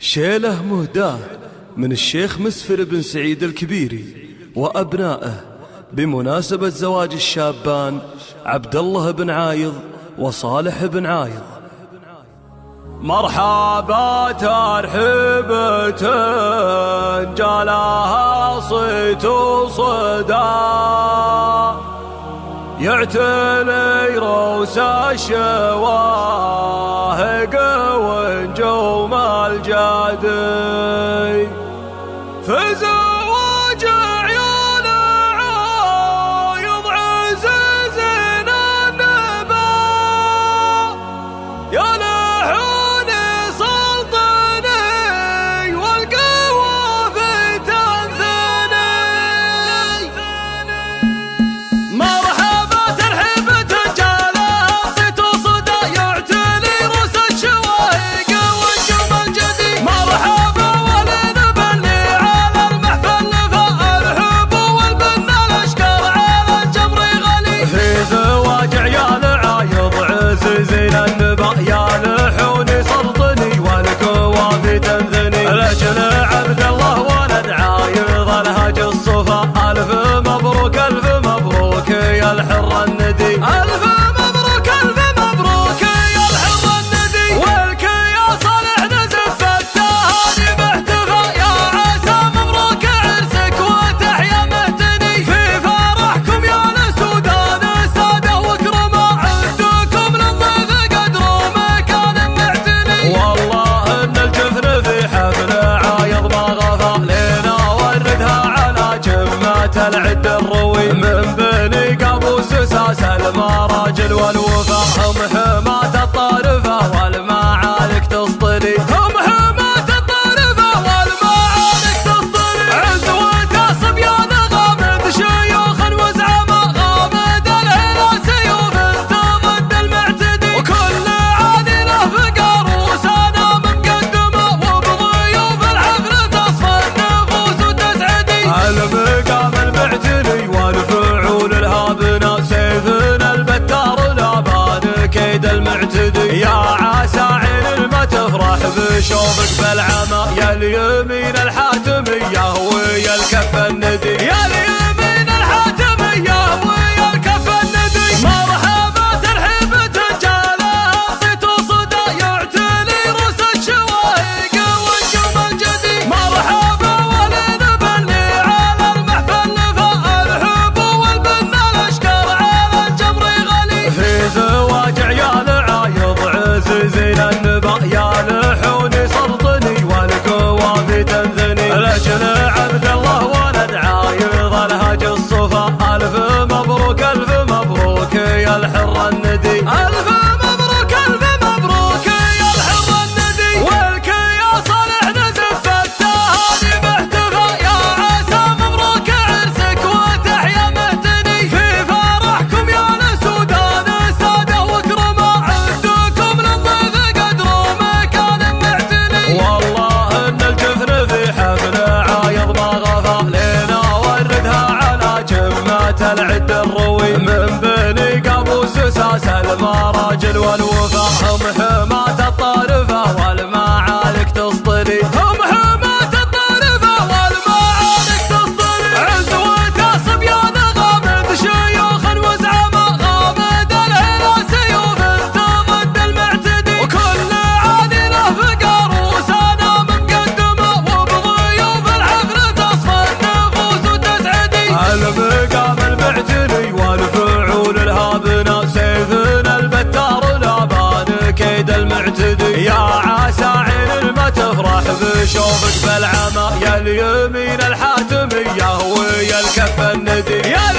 شيله مهداه من الشيخ مسفر بن سعيد الكبيري وأبنائه بمناسبة زواج الشابان عبد الله بن عايض وصالح بن عايض. مرحبا ترحيبة جالها صيت وصدى، يعتلي روس الشواهق ونجوم الجدي، في زواج عيال عايض عزيزين النبا، يا لحوني سلطني والقوة في تنثني. مرحبا ترحيبة جالها صيت وصدى، يعتلي روس الشواهق ونجوم الجدي، مرحبا ولنبني على المحفل نفاء الحب والبن الاشكر على الجمر غلي، في زواج عيال عايض عزيزين النبا، يا لحوني سلطني والقوة في تنثني، لجل عبد الله ولد عايض الهج الصفا، ألف مبروك ألف مبروك يا الحر الندي، ألف مبروك ألف مبروك يا الحر الندي، والك يا صالح نزف التهاني باحتفاء، يا عسى مبروك عرسك وتحيا مهتني، في فرحكم يا لسودان السادة وكرما، عدكم للضيف قدروا مكان معتني، والله ان الجفن في حفل عايض ما غفى لينا، وردها على جمة العد الروي، من بني قابوس ساس المراجل والوفا، هم حماة الطارفة والمعارك تسطري، هم حماة الطارفة والمعارك تسطري، عزوة صبيان غامد شيوخ وزعماء، غامد الهلا سيوف تضد المعتدي، وكل عادي له فقر وسانا مقدمة، وبضيوف الحفل تصفى النفوس وتسعدي، المقام المعتني والفعول الهابنا، سيفنا البتار لابان كيد المعتدي، يا عسى عين ما تفرح بشوفك بالعمى، يا اليمين الحاتمية ويا الكف الندي، يا اليمين الحاتمية ويا الكف الندي. مرحبا ترحيبة جالها صيت وصدى، يعتلي روس الشواهق ونجوم الجدي، مرحبا ولنبني على المحفل نفاء الحب والبن الاشكر على الجمر غلي، في زواج عيال عايض عزيزين النبا، يا لحوني سلطني والقوة في تنثني، لجل عبد الله ولد عايض الهج الصفا، ألف مبروك ألف مبروك يا الحر الندي، ألف مبروك ألف مبروك يا الحر الندي، والك يا صالح نزف التهاني باحتفاء، يا عسى مبروك عرسك وتحيا مهتني، في فرحكم يا لسودان السادة وكرما، عدكم للضيف قدروا مكان معتني، والله ان الجفن في حفل عايض ما غفى لينا، وردها على جمة العد الروي، من بني قابوس ساس المراجل والوفا، هم حماة الطارفة والمعارك تسطري، هم حماة الطارفة والمعارك تسطري، عزوة صبيان غامد شيوخ وزعماء، غامد الهلا سيوف تضد المعتدي، وكل عادي له فقر وسانا مقدمة، وبضيوف الحفل تصفى النفوس وتسعدي، المقام المعتني والفعول الهابنا، سيفنا البتار لابان كيد المعتدي، يا عسى عين ما تفرح بشوفك بالعمى، يا اليمين الحاتمية ويا الكف الندي، يا